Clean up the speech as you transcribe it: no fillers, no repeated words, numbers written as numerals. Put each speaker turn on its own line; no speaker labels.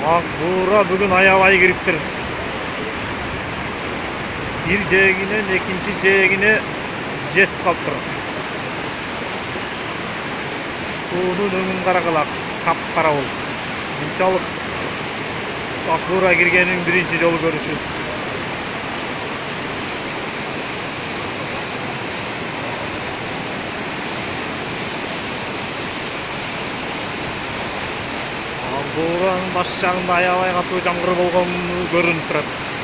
Ак буура бүгүн аябай кириптир. Бир жээгинен экинчи жээгине жетип калыптыр. Суунун өңүн карагыла, капкара болуп. Мынчалык ак буура киргенин биринчи жолу көрүшүбүз. Ак бууранын баш жагында аябай катуу жамгыр болгону көрүнүп турат.